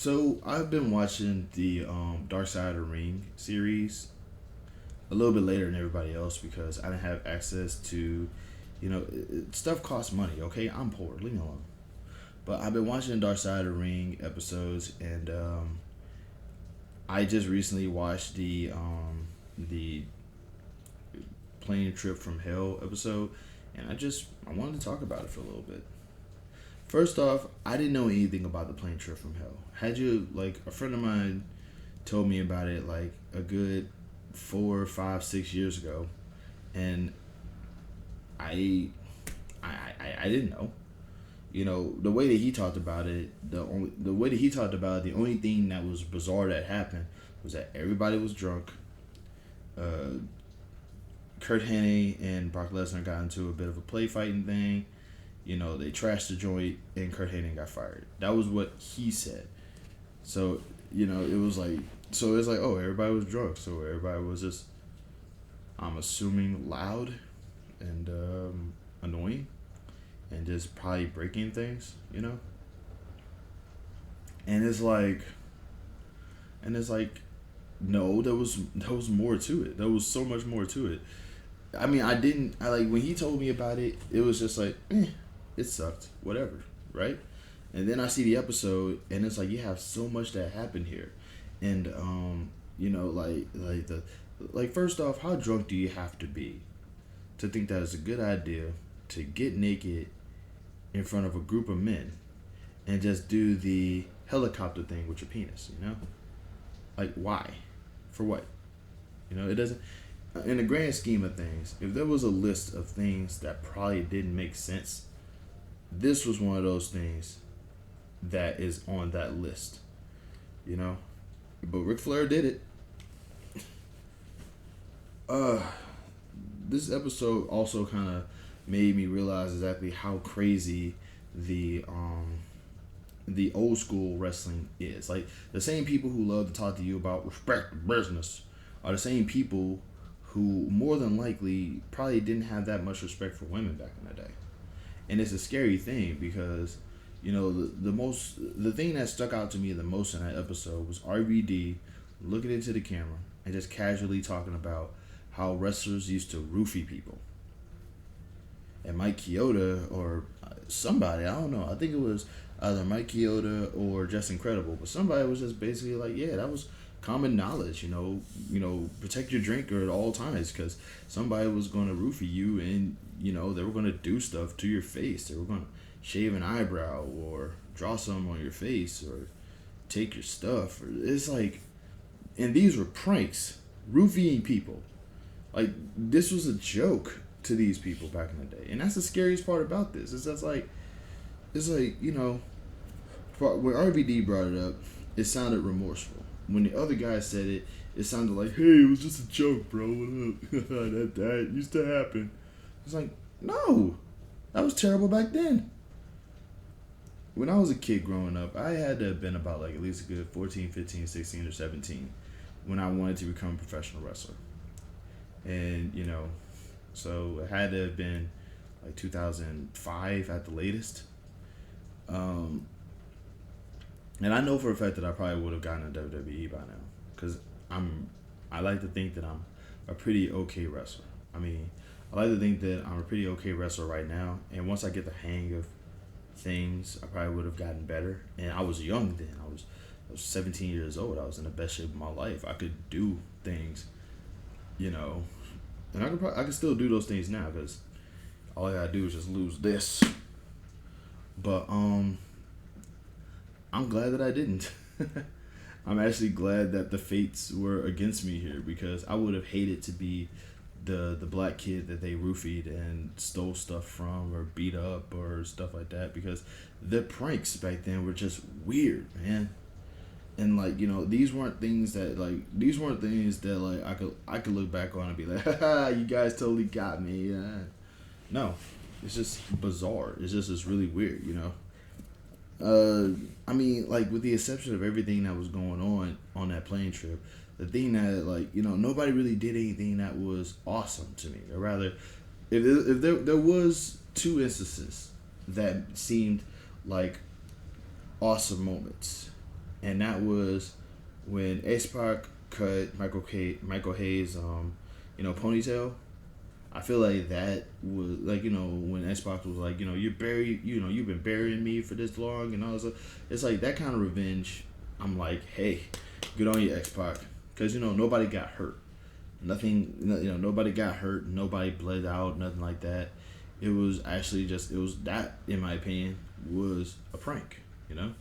So I've been watching the Dark Side of the Ring series a little bit later than everybody else because I didn't have access to, stuff costs money. Okay, I'm poor. Leave me alone. But I've been watching Dark Side of the Ring episodes, and I just recently watched the plane trip from hell episode, and I wanted to talk about it for a little bit. First off, I didn't know anything about the plane trip from hell. Had you like a friend of mine told me about it like a good 4, 5, 6 years ago, and I I didn't know. The way that he talked about it, the way that he talked about it, the only thing that was bizarre that happened was that everybody was drunk. Uh, Kurt Hennig and Brock Lesnar got into a bit of a play fighting thing. They trashed the joint and Kurt Hennig got fired. That was what he said. So, it was like, oh, everybody was drunk. So everybody was just, I'm assuming, loud and annoying and just probably breaking things. And it's like, no, there was more to it. There was so much more to it. I mean, I like when he told me about it. It was just like, it sucked, whatever, right? And then I see the episode, and it's like you have so much that happened here, and like first off, how drunk do you have to be to think that it's a good idea to get naked in front of a group of men and just do the helicopter thing with your penis? Like why, for what? It doesn't. In the grand scheme of things, if there was a list of things that probably didn't make sense, this was one of those things that is on that list, you know. But Ric Flair did it. Uh, this episode also kind of made me realize exactly how crazy the old school wrestling is. Like the same people who love to talk to you about respect the business are the same people who more than likely probably didn't have that much respect for women back in the day. And it's a scary thing because the thing that stuck out to me the most in that episode was RVD looking into the camera and just casually talking about how wrestlers used to roofie people. And Mike Chioda or somebody, I don't know, I think it was either Mike Chioda or Just Incredible, but somebody was just basically like, yeah, that was common knowledge. Protect your drinker at all times because somebody was going to roofie you, and they were going to do stuff to your face. They were going to shave an eyebrow or draw something on your face or take your stuff. It's like, and these were pranks, roofing people. Like this was a joke to these people back in the day, and that's the scariest part about this. It's like when RVD brought it up, it sounded remorseful. When the other guy said it, it sounded like, "Hey, it was just a joke, bro. What up? that used to happen." It's like, no, that was terrible back then. When I was a kid growing up, I had to have been about like at least a good 14, 15, 16, or 17 when I wanted to become a professional wrestler. And, so it had to have been like 2005 at the latest. Um, and I know for a fact that I probably would have gotten a WWE by now because I like to think that I'm a pretty okay wrestler. I mean, I like to think that I'm a pretty okay wrestler right now. And once I get the hang of things, I probably would have gotten better. And I was young then. I was 17 years old. I was in the best shape of my life. I could do things, and I could still do those things now because all I gotta do is just lose this. But I'm glad that I didn't. I'm actually glad that the fates were against me here because I would have hated to be the black kid that they roofied and stole stuff from or beat up or stuff like that because the pranks back then were just weird, man. And like these weren't things that like I could look back on and be like, haha, you guys totally got me. No, it's just bizarre. It's really weird. I mean, like with the exception of everything that was going on that plane trip, the thing that like nobody really did anything that was awesome to me. Or rather, if there was two instances that seemed like awesome moments. and that was when X Pac cut Michael Hayes ponytail. I feel like that was like when X Pac was like you're buried you've been burying me for this long and all this. It's like that kind of revenge. I'm like, hey, good on you, X Pac, because nobody got hurt. Nothing, nobody got hurt. Nobody bled out. Nothing like that. It was actually just, it was that, in my opinion, was a prank. You know.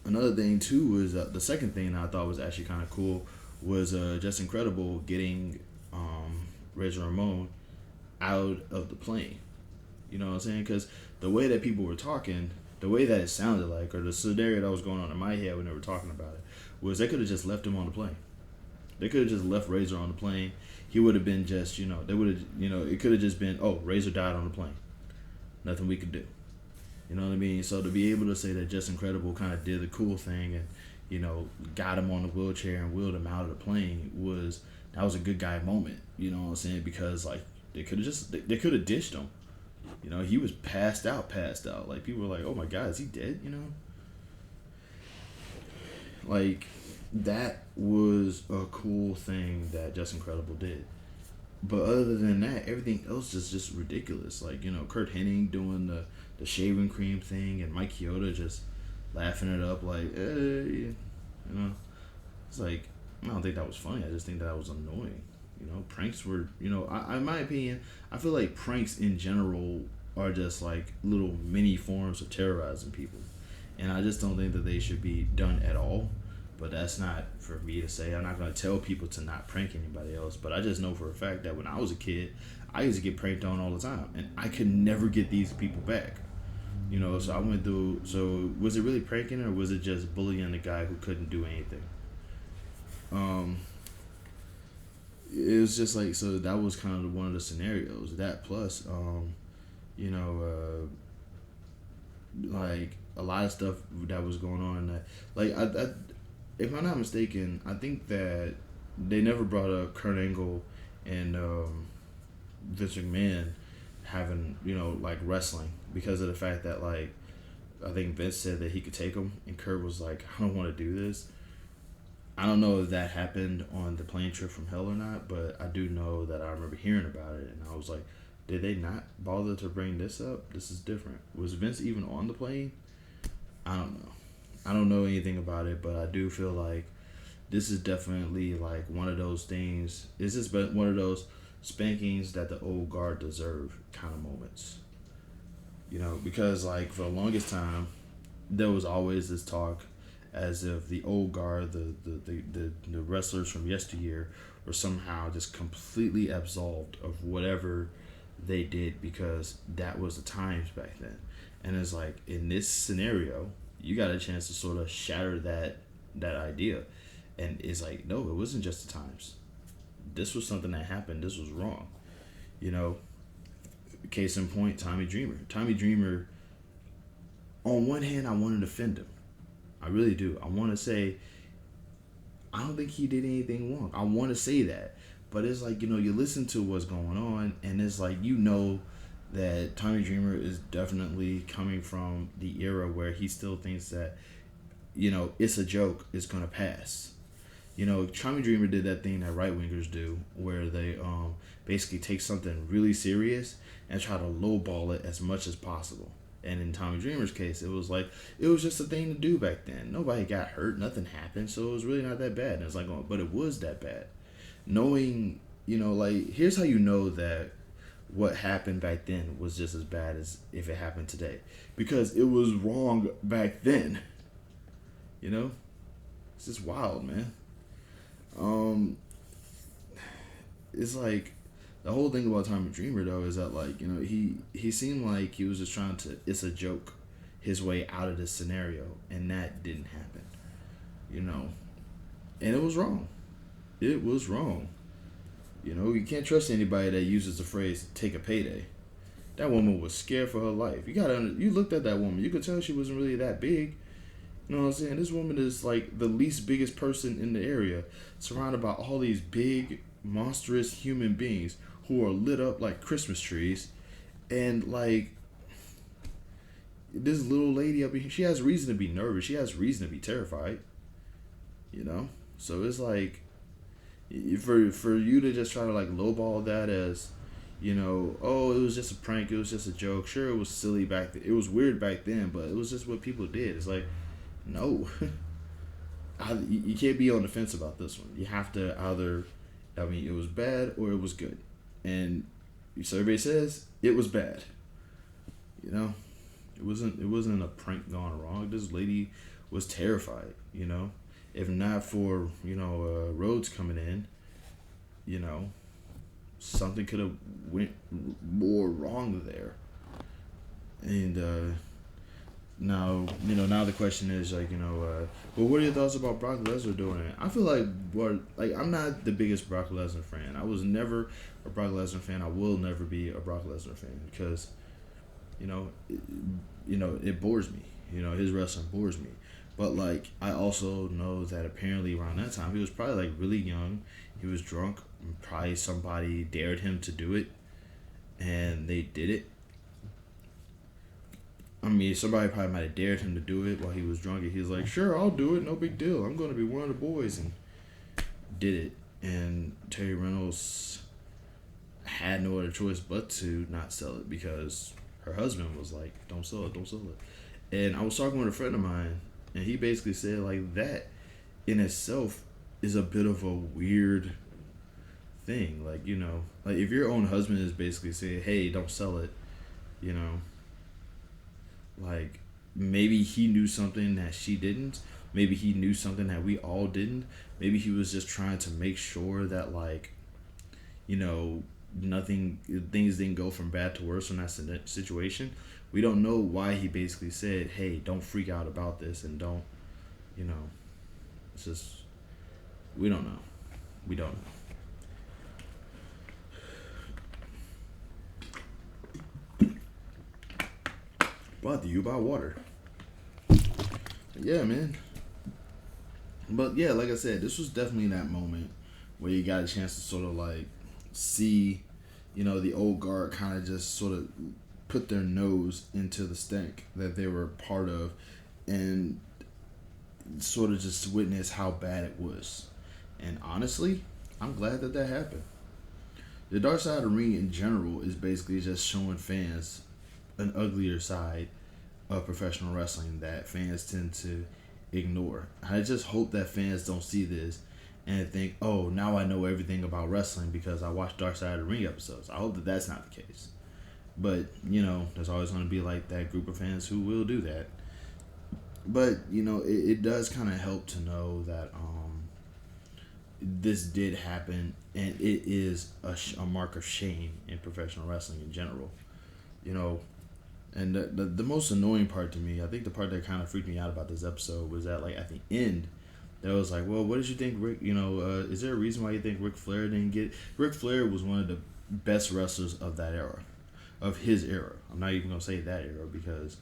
Another thing too was the second thing I thought was actually kind of cool was just incredible getting Razor Ramon out of the plane. You know what I'm saying? Because the way that people were talking, the way that it sounded like, or the scenario that was going on in my head when they were talking about it, was they could have just left him on the plane. They could have just left Razor on the plane. He would have been just, they would have, it could have just been, oh, Razor died on the plane. Nothing we could do. You know what I mean? So to be able to say that Just Incredible kind of did the cool thing and, got him on the wheelchair and wheeled him out of the plane that was a good guy moment. You know what I'm saying? Because like they could have they could have dished him. He was passed out. Like people were like, oh my God, is he dead? Like that was a cool thing that Just Incredible did. But other than that, everything else is just ridiculous. Like, Kurt Hennig doing the shaving cream thing and Mike Chioda just laughing it up like, hey, It's like, I don't think that was funny. I just think that was annoying. Pranks were, in my opinion, I feel like pranks in general are just like little mini forms of terrorizing people. And I just don't think that they should be done at all. But that's not for me to say. I'm not going to tell people to not prank anybody else. But I just know for a fact that when I was a kid, I used to get pranked on all the time. And I could never get these people back. So I went through. So was it really pranking or was it just bullying the guy who couldn't do anything? It was just like, so that was kind of one of the scenarios. That plus, like a lot of stuff that was going on. That, like, I if I'm not mistaken, I think that they never brought up Kurt Angle and Vince McMahon having like wrestling because of the fact that like I think Vince said that he could take him and Kurt was like, I don't want to do this. I don't know if that happened on the plane trip from hell or not, but I do know that I remember hearing about it and I was like, did they not bother to bring this up? This is different. Was Vince even on the plane? I don't know. I don't know anything about it, but I do feel like this is definitely like one of those things. This has been one of those spankings that the old guard deserve kind of moments. Because like for the longest time, there was always this talk as if the old guard, the wrestlers from yesteryear, were somehow just completely absolved of whatever they did because that was the times back then. And it's like in this scenario, you got a chance to sort of shatter that idea. And it's like, no, it wasn't just the times. This was something that happened. This was wrong. Case in point, Tommy Dreamer. Tommy Dreamer, on one hand, I want to defend him. I really do. I want to say, I don't think he did anything wrong. I want to say that. But it's like, you listen to what's going on, and it's like, that Tommy Dreamer is definitely coming from the era where he still thinks that, it's a joke, it's going to pass. Tommy Dreamer did that thing that right-wingers do where they basically take something really serious and try to lowball it as much as possible. And in Tommy Dreamer's case, it was just a thing to do back then. Nobody got hurt, nothing happened, so it was really not that bad. And it's like, but it was that bad. Knowing, like, here's how you know that what happened back then was just as bad as if it happened today. Because it was wrong back then. It's just wild, man. It's like, the whole thing about Tommy Dreamer, though, is that, like, he seemed like he was just trying to, it's a joke, his way out of this scenario. And that didn't happen. And it was wrong. It was wrong. You can't trust anybody that uses the phrase, take a payday. That woman was scared for her life. You looked at that woman. You could tell she wasn't really that big. You know what I'm saying? This woman is, like, the least biggest person in the area, surrounded by all these big, monstrous human beings who are lit up like Christmas trees. And, like, this little lady up here, she has reason to be nervous. She has reason to be terrified. You know, so it's like for you to just try to like lowball that as, you know, oh, it was just a prank, it was just a joke. Sure, it was silly back then. It was weird back then, but it was just what people did. It's like, no, you can't be on the fence about this one. You have to either, I mean, it was bad or it was good, and survey says it was bad. You know, it wasn't a prank gone wrong. This lady was terrified. You know, if not for roads coming in, you know, something could have went more wrong there. And now the question is like, well, what are your thoughts about Brock Lesnar doing it? I feel like I'm not the biggest Brock Lesnar fan. I was never a Brock Lesnar fan. I will never be a Brock Lesnar fan because, it bores me. His wrestling bores me. But like I also know that apparently around that time he was probably like really young. He was drunk. Probably somebody dared him to do it, and they did it. I mean, somebody probably might have dared him to do it while he was drunk, and he was like, "Sure, I'll do it. No big deal. I'm going to be one of the boys," and did it. And Terry Reynolds had no other choice but to not sell it because her husband was like, "Don't sell it. Don't sell it." And I was talking with a friend of mine, and he basically said like that in itself is a bit of a weird thing. Like, like if your own husband is basically saying, "Hey, don't sell it," like maybe he knew something that she didn't. Maybe he knew something that we all didn't. Maybe he was just trying to make sure that like, nothing, things didn't go from bad to worse in that situation. We don't know why he basically said, "Hey, don't freak out about this," and don't, it's just, we don't know. We don't know. Brought to you by water. Yeah, man. But yeah, like I said, this was definitely that moment where you got a chance to sort of like see, the old guard kind of just sort of put their nose into the stink that they were part of and sort of just witness how bad it was. And honestly, I'm glad that that happened. The Dark Side of the Ring in general is basically just showing fans an uglier side of professional wrestling that fans tend to ignore. I just hope that fans don't see this and think, "Oh, now I know everything about wrestling because I watched Dark Side of the Ring episodes." I hope that that's not the case. But, there's always going to be like that group of fans who will do that. But, it does kind of help to know that this did happen, and it is a mark of shame in professional wrestling in general. And the most annoying part to me, I think the part that kind of freaked me out about this episode was that like at the end, there was like, well, what did you think, Rick? Is there a reason why you think Ric Flair didn't get it? Ric Flair was one of the best wrestlers of that era, of his era. I'm not even gonna say that era because,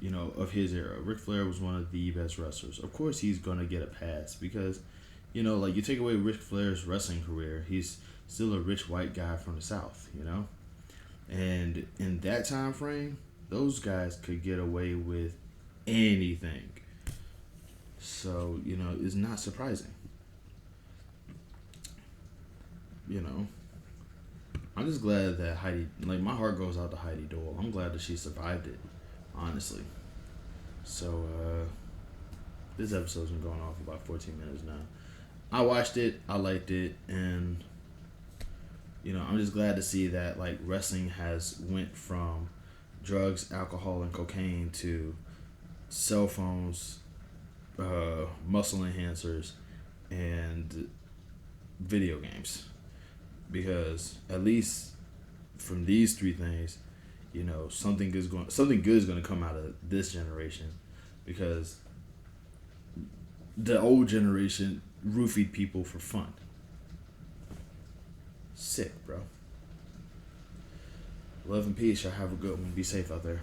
of his era. Ric Flair was one of the best wrestlers. Of course, he's gonna get a pass because, like you take away Ric Flair's wrestling career, he's still a rich white guy from the South, And in that time frame, those guys could get away with anything. So, it's not surprising. I'm just glad that Heidi, like my heart goes out to Heidi Dole. I'm glad that she survived it, honestly. So, this episode's been going off about 14 minutes now. I watched it, I liked it, and I'm just glad to see that like wrestling has went from drugs, alcohol, and cocaine to cell phones, muscle enhancers, and video games. Because at least from these three things, something good is going to come out of this generation. Because the old generation roofied people for fun. Sick, bro. Love and peace. Y'all have a good one. Be safe out there.